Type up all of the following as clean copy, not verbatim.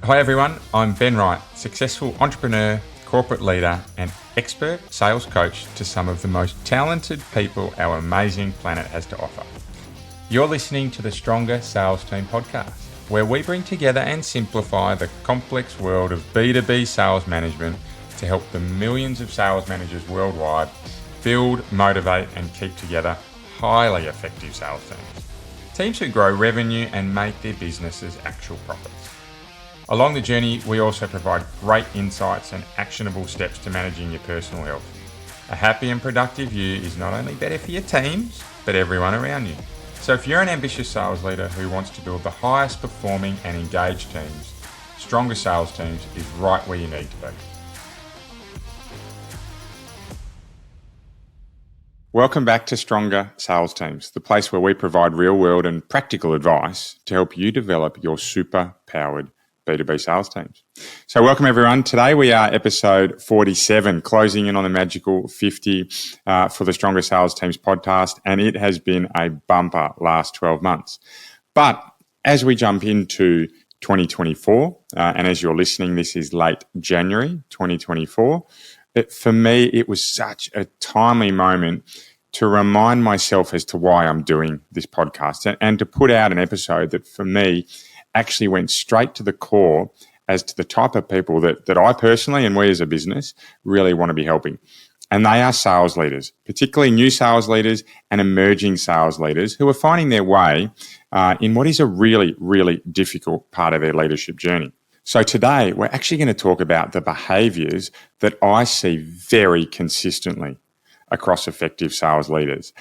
Hi everyone, I'm Ben Wright, successful entrepreneur, corporate leader and expert sales coach to some of the most talented people our amazing planet has to offer. You're listening to the Stronger Sales Team podcast, where we bring together and simplify the complex world of B2B sales management to help the millions of sales managers worldwide build, motivate and keep together highly effective sales teams. Teams who grow revenue and make their businesses actual profits. Along the journey, we also provide great insights and actionable steps to managing your personal health. A happy and productive you is not only better for your teams, but everyone around you. So if you're an ambitious sales leader who wants to build the highest performing and engaged teams, Stronger Sales Teams is right where you need to be. Welcome back to Stronger Sales Teams, the place where we provide real-world and practical advice to help you develop your super-powered B2B sales teams. So welcome everyone. Today we are episode 47, closing in on the magical 50 for the Stronger Sales Teams podcast, and it has been a bumper last 12 months. But as we jump into 2024, and as you're listening, this is late January 2024, for me it was such a timely moment to remind myself as to why I'm doing this podcast and to put out an episode that for me actually went straight to the core as to the type of people that I personally and we as a business really want to be helping. And they are sales leaders, particularly new sales leaders and emerging sales leaders who are finding their way in what is a really, really difficult part of their leadership journey. So today we're actually going to talk about the behaviours that I see very consistently across effective sales leaders.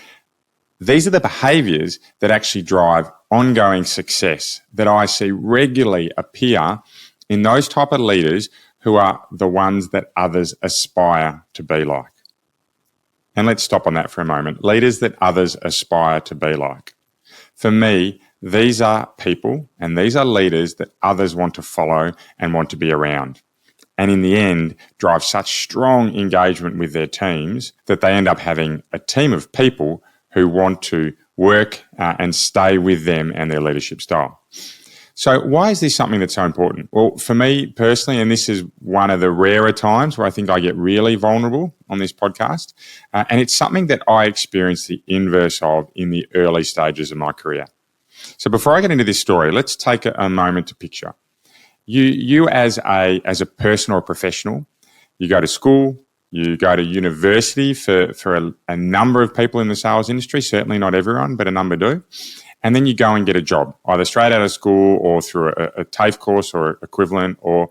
These are the behaviours that actually drive ongoing success that I see regularly appear in those type of leaders who are the ones that others aspire to be like. And let's stop on that for a moment. Leaders that others aspire to be like. For me, these are people and these are leaders that others want to follow and want to be around. And in the end, drive such strong engagement with their teams that they end up having a team of people who want to work and stay with them and their leadership style. So why is this something that's so important? Well, for me personally, and this is one of the rarer times where I think I get really vulnerable on this podcast, and it's something that I experienced the inverse of in the early stages of my career. So before I get into this story, let's take a moment to picture. You as a person or a professional, you go to school, you go to university for a number of people in the sales industry, certainly not everyone, but a number do. And then you go and get a job, either straight out of school or through a TAFE course or equivalent or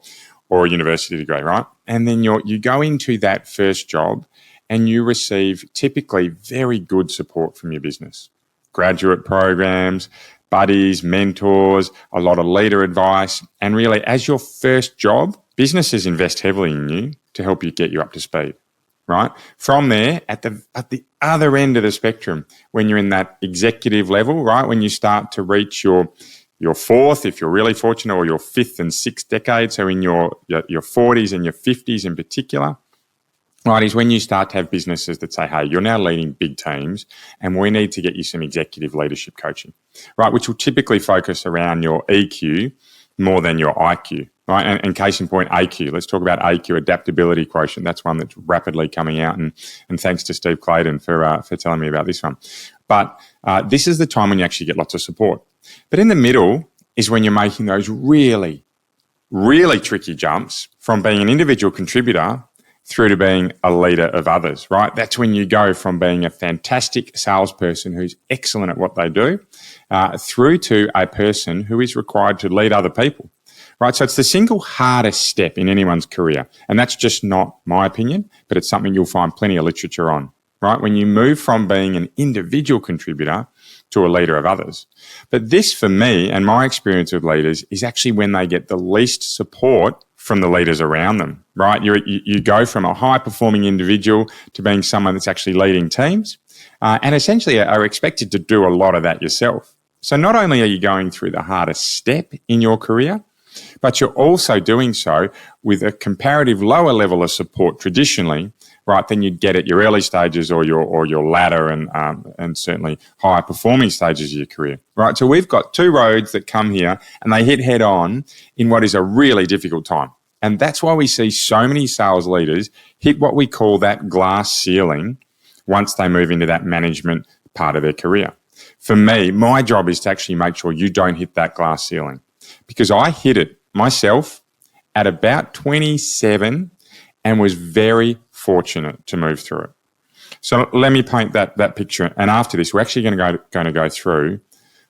a university degree, right? And then you go into that first job and you receive typically very good support from your business. Graduate programs, buddies, mentors, a lot of leader advice. And really, as your first job, businesses invest heavily in you to help you get you up to speed, right? From there, at the other end of the spectrum, when you're in that executive level, right, when you start to reach your fourth, if you're really fortunate, or your fifth and sixth decade, so in your 40s and your 50s in particular, right, is when you start to have businesses that say, hey, you're now leading big teams and we need to get you some executive leadership coaching, right, which will typically focus around your EQ more than your IQ. Right, and case in point, AQ. Let's talk about AQ, adaptability quotient. That's one that's rapidly coming out, and thanks to Steve Clayton for telling me about this one. But this is the time when you actually get lots of support. But in the middle is when you're making those really, really tricky jumps from being an individual contributor through to being a leader of others, right? That's when you go from being a fantastic salesperson who's excellent at what they do through to a person who is required to lead other people. Right, so it's the single hardest step in anyone's career. And that's just not my opinion, but it's something you'll find plenty of literature on, right? When you move from being an individual contributor to a leader of others. But this, for me and my experience with leaders, is actually when they get the least support from the leaders around them, right? You go from a high-performing individual to being someone that's actually leading teams and essentially are expected to do a lot of that yourself. So not only are you going through the hardest step in your career, But you're also doing so with a comparative lower level of support traditionally, right, than you'd get at your early stages or your latter and certainly higher performing stages of your career, right? So we've got two roads that come here and they hit head on in what is a really difficult time. And that's why we see so many sales leaders hit what we call that glass ceiling once they move into that management part of their career. For me, my job is to actually make sure you don't hit that glass ceiling, because I hit it myself at about 27 and was very fortunate to move through it. So let me paint that picture. And after this, we're actually going to go through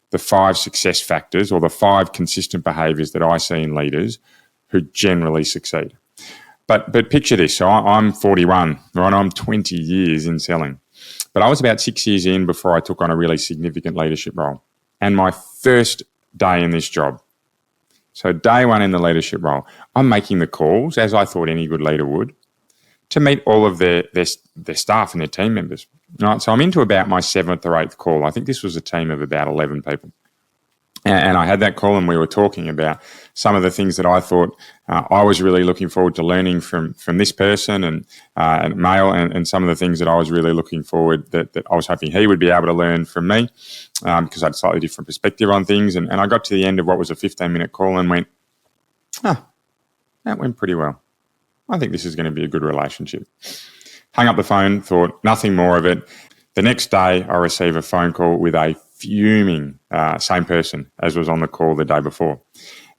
the 5 success factors or the 5 consistent behaviors that I see in leaders who generally succeed. But picture this. So I'm 41, right? I'm 20 years in selling. But I was about 6 years in before I took on a really significant leadership role. And my first day in this job, so day one in the leadership role, I'm making the calls, as I thought any good leader would, to meet all of their staff and their team members. Right? So I'm into about my 7th or 8th call. I think this was a team of about 11 people. And I had that call and we were talking about some of the things that I thought I was really looking forward to learning from this person and male and some of the things that I was really looking forward that I was hoping he would be able to learn from me because I had a slightly different perspective on things. And I got to the end of what was a 15-minute call and went, that went pretty well. I think this is going to be a good relationship. Hung up the phone, thought nothing more of it. The next day I receive a phone call with a fuming same person as was on the call the day before.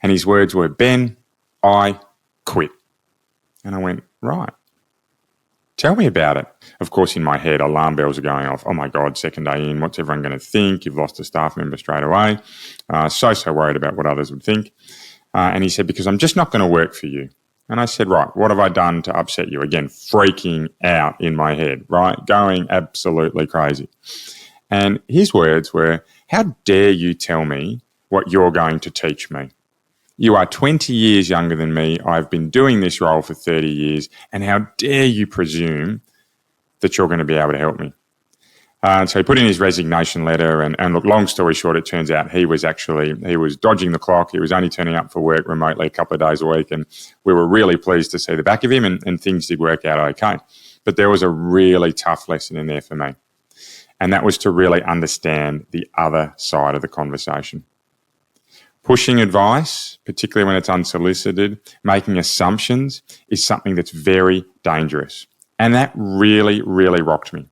And his words were, "Ben, I quit." And I went, "Right. Tell me about it." Of course, in my head, alarm bells are going off. Oh my God, second day in, what's everyone going to think? You've lost a staff member straight away. So worried about what others would think. And he said, "Because I'm just not going to work for you." And I said, "Right, what have I done to upset you?" Again, freaking out in my head, right? Going absolutely crazy. And his words were, "How dare you tell me what you're going to teach me? You are 20 years younger than me. I've been doing this role for 30 years. And how dare you presume that you're going to be able to help me?" So he put in his resignation letter and look, long story short, it turns out he was dodging the clock. He was only turning up for work remotely a couple of days a week. And we were really pleased to see the back of him and things did work out okay. But there was a really tough lesson in there for me. And that was to really understand the other side of the conversation. Pushing advice, particularly when it's unsolicited, making assumptions is something that's very dangerous. And that really, really rocked me.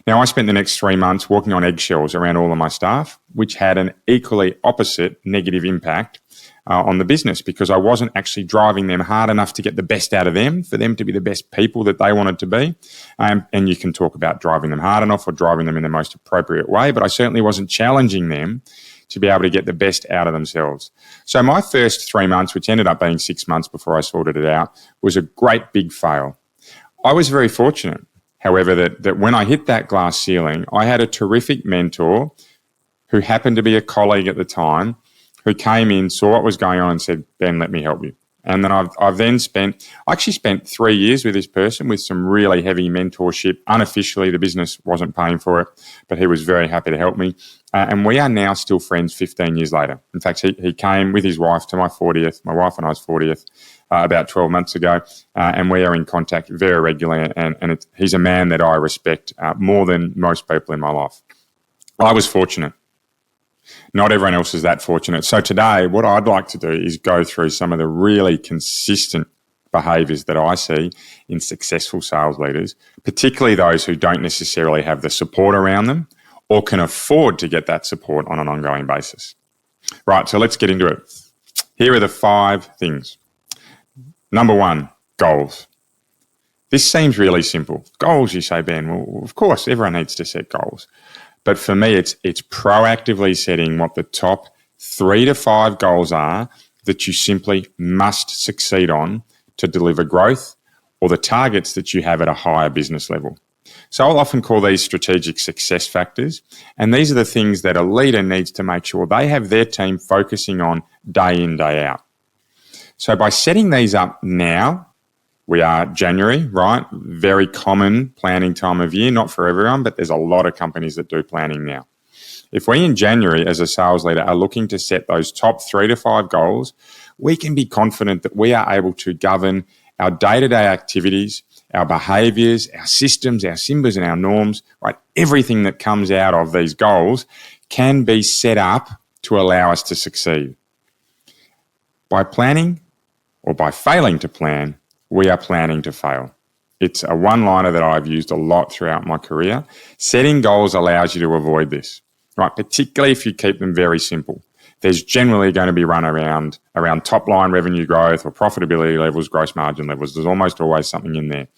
Now, I spent the next 3 months walking on eggshells around all of my staff, which had an equally opposite negative impact on the business because I wasn't actually driving them hard enough to get the best out of them, for them to be the best people that they wanted to be. And you can talk about driving them hard enough or driving them in the most appropriate way, but I certainly wasn't challenging them to be able to get the best out of themselves. So my first 3 months, which ended up being 6 months before I sorted it out, was a great big fail. I was very fortunate, however, that when I hit that glass ceiling, I had a terrific mentor who happened to be a colleague at the time who came in, saw what was going on and said, "Ben, let me help you." And then I actually spent 3 years with this person with some really heavy mentorship. Unofficially, the business wasn't paying for it, but he was very happy to help me. And we are now still friends 15 years later. In fact, he came with his wife to my 40th, my wife and I's 40th, about 12 months ago. And we are in contact very regularly. And he's a man that I respect more than most people in my life. I was fortunate. Not everyone else is that fortunate. So today, what I'd like to do is go through some of the really consistent behaviours that I see in successful sales leaders, particularly those who don't necessarily have the support around them or can afford to get that support on an ongoing basis. Right, so let's get into it. Here are the 5 things. Number 1, goals. This seems really simple. Goals, you say, Ben. Well, of course, everyone needs to set goals. But for me, it's proactively setting what the top 3 to 5 goals are that you simply must succeed on to deliver growth or the targets that you have at a higher business level. So I'll often call these strategic success factors. And these are the things that a leader needs to make sure they have their team focusing on day in, day out. So by setting these up now, we are January, right? Very common planning time of year, not for everyone, but there's a lot of companies that do planning now. If we in January as a sales leader are looking to set those top 3 to 5 goals, we can be confident that we are able to govern our day-to-day activities, our behaviours, our systems, our symbols and our norms, right? Everything that comes out of these goals can be set up to allow us to succeed. By planning or by failing to plan, we are planning to fail. It's a one-liner that I've used a lot throughout my career. Setting goals allows you to avoid this, right? Particularly if you keep them very simple. There's generally going to be run around top-line revenue growth or profitability levels, gross margin levels. There's almost always something in there.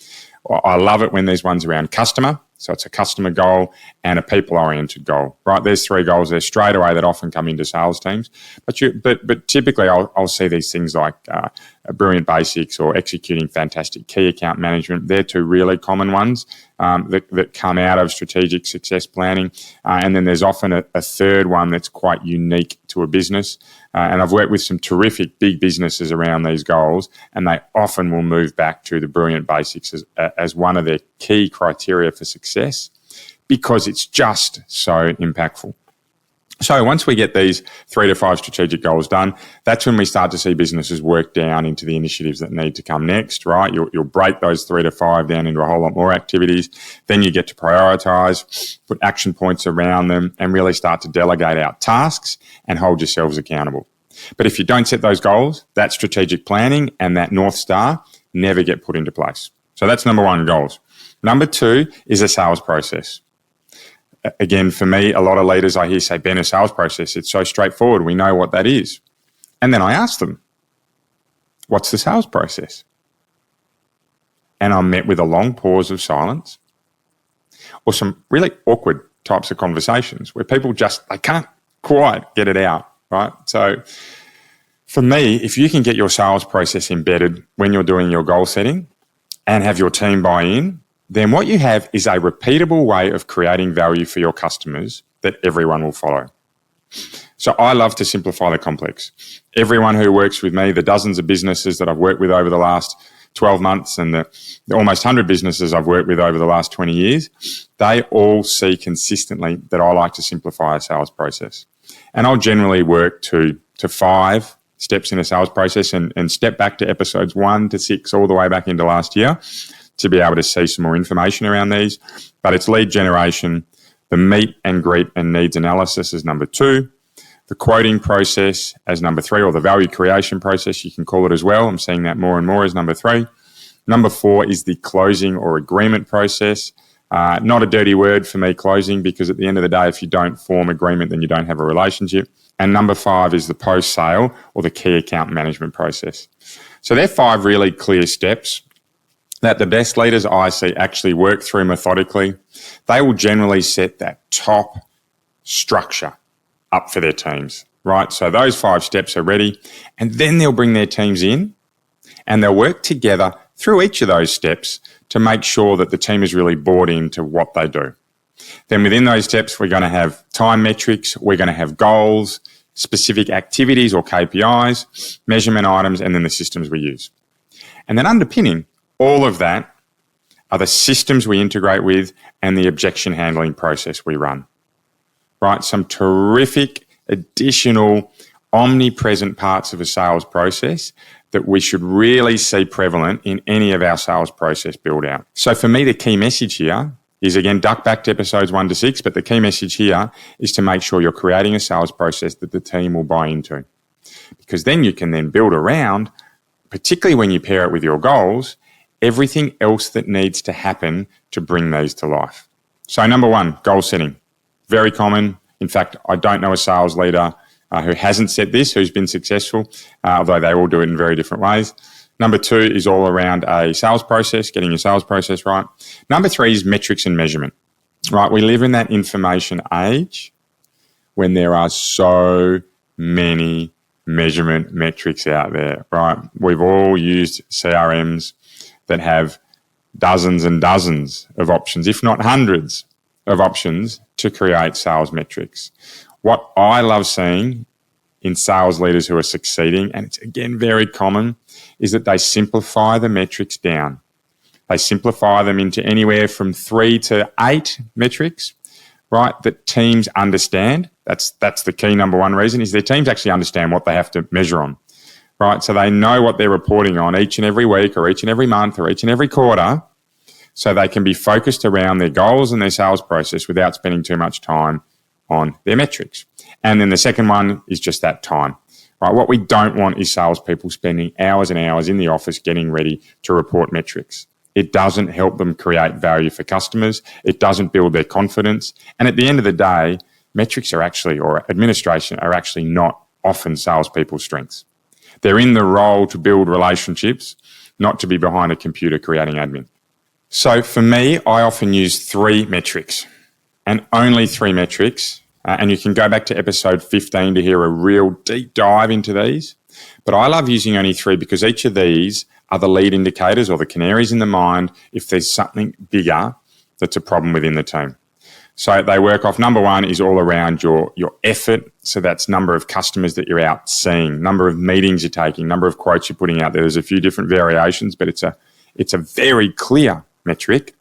I love it when there's ones around customer. So it's a customer goal and a people-oriented goal, right? There's 3 goals there straight away that often come into sales teams. But typically I'll see these things like brilliant basics or executing fantastic key account management. They're 2 really common ones that come out of strategic success planning. And then there's often a 3rd one that's quite unique to a business. And I've worked with some terrific big businesses around these goals, and they often will move back to the brilliant basics as one of their key criteria for success because it's just so impactful. So once we get these 3 to 5 strategic goals done, that's when we start to see businesses work down into the initiatives that need to come next, right? You'll break those 3 to 5 down into a whole lot more activities. Then you get to prioritize, put action points around them, and really start to delegate out tasks and hold yourselves accountable. But if you don't set those goals, that strategic planning and that North Star never get put into place. So that's number 1, goals. Number 2 is a sales process. Again, for me, a lot of leaders I hear say, Ben, a sales process, it's so straightforward. We know what that is. And then I ask them, what's the sales process? And I'm met with a long pause of silence or some really awkward types of conversations where people they can't quite get it out, right? So for me, if you can get your sales process embedded when you're doing your goal setting and have your team buy in, then what you have is a repeatable way of creating value for your customers that everyone will follow. So I love to simplify the complex. Everyone who works with me, the dozens of businesses that I've worked with over the last 12 months and the almost 100 businesses I've worked with over the last 20 years, they all see consistently that I like to simplify a sales process. And I'll generally work to 5 steps in a sales process and step back to episodes 1 to 6 all the way back into last year to be able to see some more information around these. But it's lead generation, the meet and greet and needs analysis as number 2, the quoting process as number 3, or the value creation process, you can call it as well. I'm seeing that more and more as number 3. Number 4 is the closing or agreement process. Not a dirty word for me, closing, because at the end of the day, if you don't form agreement, then you don't have a relationship. And number 5 is the post-sale or the key account management process. So they're 5 really clear steps that the best leaders I see actually work through methodically. They will generally set that top structure up for their teams, right? So those 5 steps are ready, and then they'll bring their teams in and they'll work together through each of those steps to make sure that the team is really bought into what they do. Then within those steps, we're going to have time metrics, we're going to have goals, specific activities or KPIs, measurement items, and then the systems we use. And then underpinning all of that are the systems we integrate with and the objection handling process we run, right? Some terrific additional omnipresent parts of a sales process that we should really see prevalent in any of our sales process build out. So for me, the key message here is, again, duck back to episodes 1 to 6, but the key message here is to make sure you're creating a sales process that the team will buy into, because then you can then build around, particularly when you pair it with your goals, everything else that needs to happen to bring these to life. So number 1, goal setting. Very common. In fact, I don't know a sales leader who hasn't set this, who's been successful, although they all do it in very different ways. Number 2 is all around a sales process, getting your sales process right. Number 3 is metrics and measurement, right? We live in that information age when there are so many measurement metrics out there, right? We've all used CRMs that have dozens and dozens of options, if not hundreds of options to create sales metrics. What I love seeing in sales leaders who are succeeding, and it's again very common, is that they simplify the metrics down. They simplify them into anywhere from 3 to 8 metrics, right, that teams understand. That's the key number 1 reason, is their teams actually understand what they have to measure on, right? So they know what they're reporting on each and every week or each and every month or each and every quarter, so they can be focused around their goals and their sales process without spending too much time on their metrics. And then the second one is just that time, right? What we don't want is salespeople spending hours and hours in the office getting ready to report metrics. It doesn't help them create value for customers. It doesn't build their confidence. And at the end of the day, metrics are actually, or administration are actually not often salespeople's strengths. They're in the role to build relationships, not to be behind a computer creating admin. So for me, I often use 3 metrics and only 3 metrics. And you can go back to episode 15 to hear a real deep dive into these. But I love using only 3 because each of these are the lead indicators or the canaries in the mind if there's something bigger that's a problem within the team. So they work off, number 1 is all around your effort. So that's number of customers that you're out seeing, number of meetings you're taking, number of quotes you're putting out there. There's a few different variations, but it's a very clear metric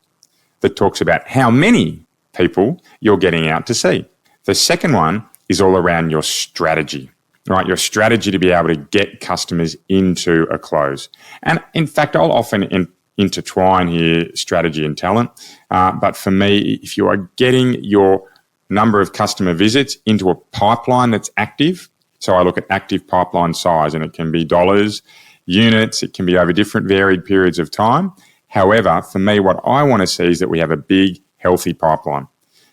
that talks about how many people you're getting out to see. The second one is all around your strategy, right? Your strategy to be able to get customers into a close. And in fact, I'll often intertwine here strategy and talent. But for me, if you are getting your number of customer visits into a pipeline that's active, so I look at active pipeline size, and it can be dollars, units, it can be over different varied periods of time. However, for me, what I want to see is that we have a big, healthy pipeline,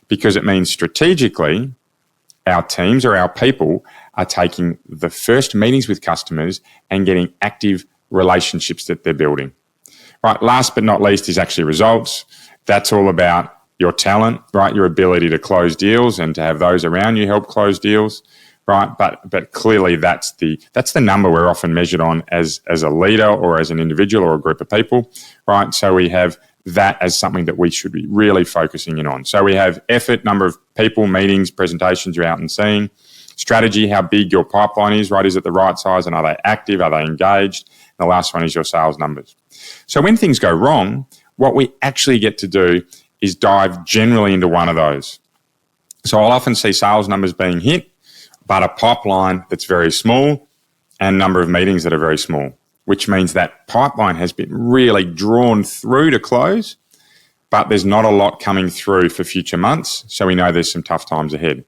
because it means strategically our teams or our people are taking the first meetings with customers and getting active relationships that they're building. Right, last but not least is actually results. That's all about your talent, right? Your ability to close deals and to have those around you help close deals, right? But clearly that's the number we're often measured on as a leader or as an individual or a group of people, right? So we have that as something that we should be really focusing in on. So we have effort, number of people, meetings, presentations you're out and seeing, strategy, how big your pipeline is, right? Is it the right size, and are they active? Are they engaged? And the last one is your sales numbers. So when things go wrong, what we actually get to do is dive generally into one of those. So I'll often see sales numbers being hit, but a pipeline that's very small and number of meetings that are very small, which means that pipeline has been really drawn through to close, but there's not a lot coming through for future months. So we know there's some tough times ahead.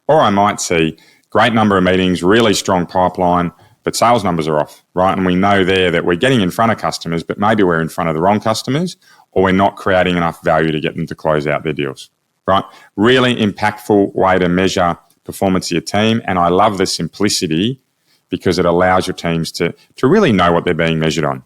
Or I might see great number of meetings, really strong pipeline, but sales numbers are off, right? And we know there that we're getting in front of customers, but maybe we're in front of the wrong customers, or we're not creating enough value to get them to close out their deals, right? Really impactful way to measure performance of your team. And I love the simplicity because it allows your teams to really know what they're being measured on.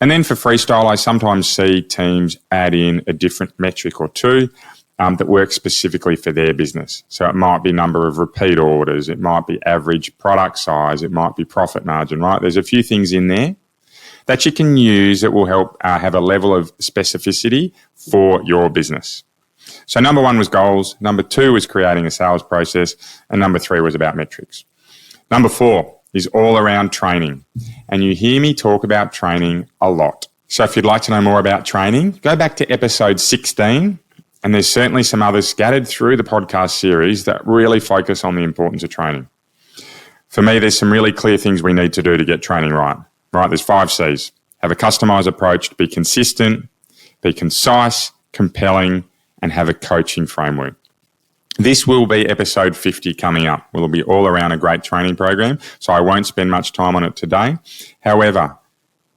And then for freestyle, I sometimes see teams add in a different metric or two that works specifically for their business. So it might be number of repeat orders, it might be average product size, it might be profit margin, right? There's a few things in there that you can use that will help have a level of specificity for your business. So number 1 was goals, number 2 was creating a sales process, and number 3 was about metrics. Number 4 is all around training. And you hear me talk about training a lot. So if you'd like to know more about training, go back to episode 16. And there's certainly some others scattered through the podcast series that really focus on the importance of training. For me, there's some really clear things we need to do to get training right. Right? There's 5 C's. Have a customized approach, to be consistent, be concise, compelling, and have a coaching framework. This will be episode 50 coming up. It'll be all around a great training program, so I won't spend much time on it today. However,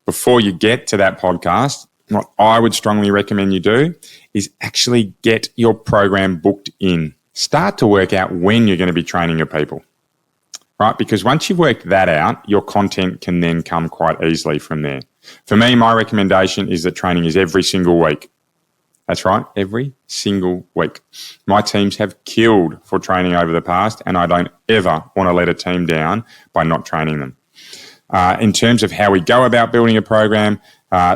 before you get to that podcast, what I would strongly recommend you do is actually get your program booked in. Start to work out when you're going to be training your people, right? Because once you've worked that out, your content can then come quite easily from there. For me, my recommendation is that training is every single week. That's right, every single week. My teams have killed for training over the past, and I don't ever want to let a team down by not training them. In terms of how we go about building a program,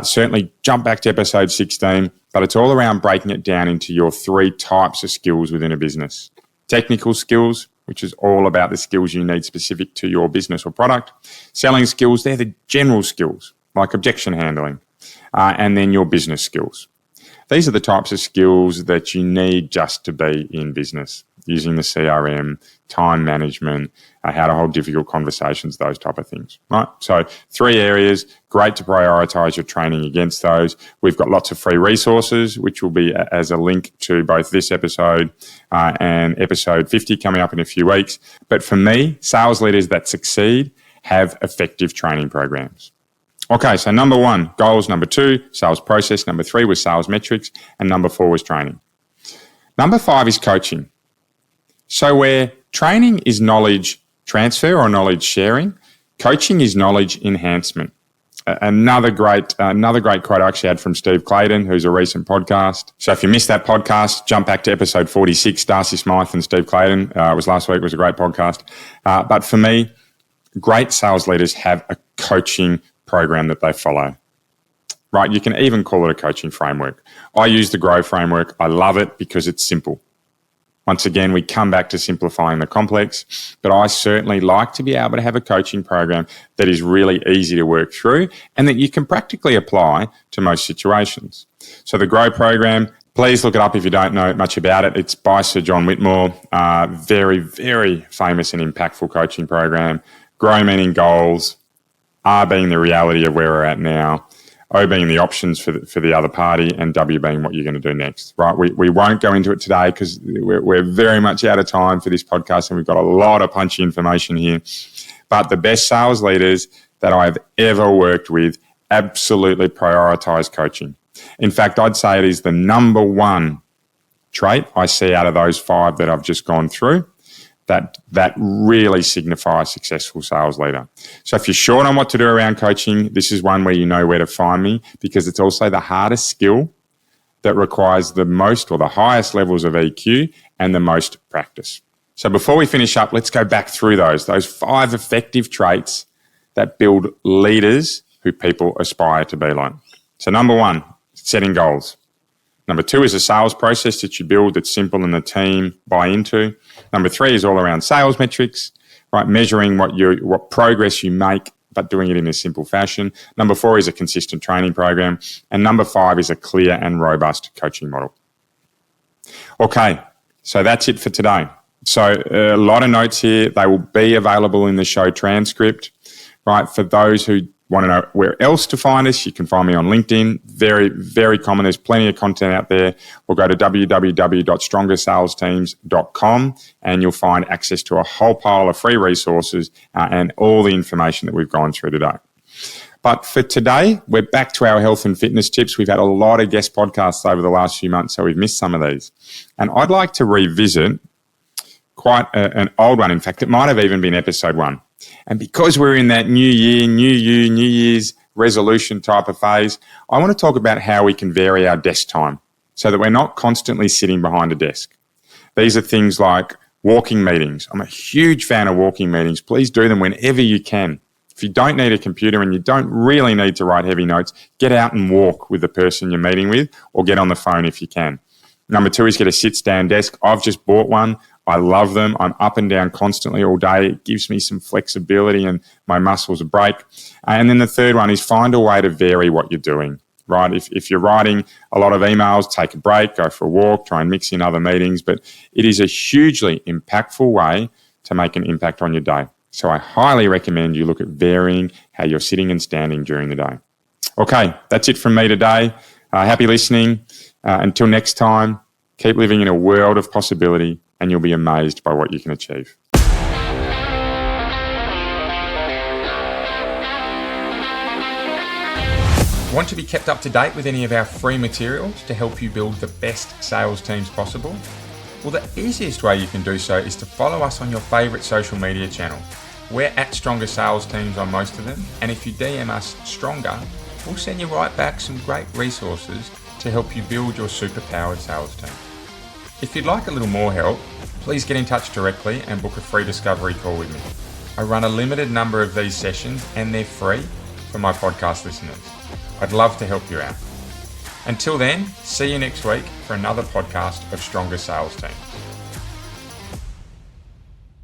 certainly jump back to episode 16, but it's all around breaking it down into your 3 types of skills within a business. Technical skills, which is all about the skills you need specific to your business or product. Selling skills, they're the general skills, like objection handling, and then your business skills. These are the types of skills that you need just to be in business. using the CRM, time management, how to hold difficult conversations, those type of things, right? So 3 areas, great to prioritize your training against those. We've got lots of free resources, which will be as a link to both this episode and episode 50 coming up in a few weeks. But for me, sales leaders that succeed have effective training programs. Okay, so number 1, goals. Number 2, sales process. Number 3 was sales metrics. And number 4 was training. Number 5 is coaching. So where training is knowledge transfer or knowledge sharing, coaching is knowledge enhancement. Another great quote I actually had from Steve Clayton, who's a recent podcast. So if you missed that podcast, jump back to episode 46, Darcy Smythe and Steve Clayton. It was last week. It was a great podcast. But for me, great sales leaders have a coaching program that they follow. Right? You can even call it a coaching framework. I use the GROW framework. I love it because it's simple. Once again, we come back to simplifying the complex, but I certainly like to be able to have a coaching program that is really easy to work through and that you can practically apply to most situations. So the GROW program, please look it up if you don't know much about it. It's by Sir John Whitmore, very, very famous and impactful coaching program. GROW meaning goals, R being the reality of where we're at now, O being the options for the other party, and W being what you're going to do next, right? We won't go into it today because we're very much out of time for this podcast and we've got a lot of punchy information here. But the best sales leaders that I've ever worked with absolutely prioritize coaching. In fact, I'd say it is the number 1 trait I see out of those 5 that I've just gone through that really signify a successful sales leader. So if you're short on what to do around coaching, this is one where you know where to find me, because it's also the hardest skill that requires the most or the highest levels of EQ and the most practice. So before we finish up, let's go back through those 5 effective traits that build leaders who people aspire to be like. So number 1, setting goals. Number 2 is a sales process that you build that's simple and the team buy into. Number 3 is all around sales metrics, right? Measuring what progress you make, but doing it in a simple fashion. Number 4 is a consistent training program. And number 5 is a clear and robust coaching model. Okay, so that's it for today. So a lot of notes here. They will be available in the show transcript, right? For those who want to know where else to find us, you can find me on LinkedIn. Very, very common. There's plenty of content out there. Or go to www.strongersalesteams.com and you'll find access to a whole pile of free resources and all the information that we've gone through today. But for today, we're back to our health and fitness tips. We've had a lot of guest podcasts over the last few months, so we've missed some of these. And I'd like to revisit quite an old one. In fact, it might have even been episode 1. And because we're in that new year, new you, New Year's resolution type of phase, I want to talk about how we can vary our desk time so that we're not constantly sitting behind a desk. These are things like walking meetings. I'm a huge fan of walking meetings. Please do them whenever you can. If you don't need a computer and you don't really need to write heavy notes, get out and walk with the person you're meeting with, or get on the phone if you can. Number 2 is get a sit-stand desk. I've just bought one. I love them. I'm up and down constantly all day. It gives me some flexibility and my muscles a break. And then the third one is find a way to vary what you're doing, right? If you're writing a lot of emails, take a break, go for a walk, try and mix in other meetings. But it is a hugely impactful way to make an impact on your day. So I highly recommend you look at varying how you're sitting and standing during the day. Okay, that's it from me today. Happy listening. Until next time, keep living in a world of possibility and you'll be amazed by what you can achieve. Want to be kept up to date with any of our free materials to help you build the best sales teams possible? Well, the easiest way you can do so is to follow us on your favourite social media channel. We're at Stronger Sales Teams on most of them, and if you DM us Stronger, we'll send you right back some great resources to help you build your superpowered sales team. If you'd like a little more help, please get in touch directly and book a free discovery call with me. I run a limited number of these sessions and they're free for my podcast listeners. I'd love to help you out. Until then, see you next week for another podcast of Stronger Sales Teams.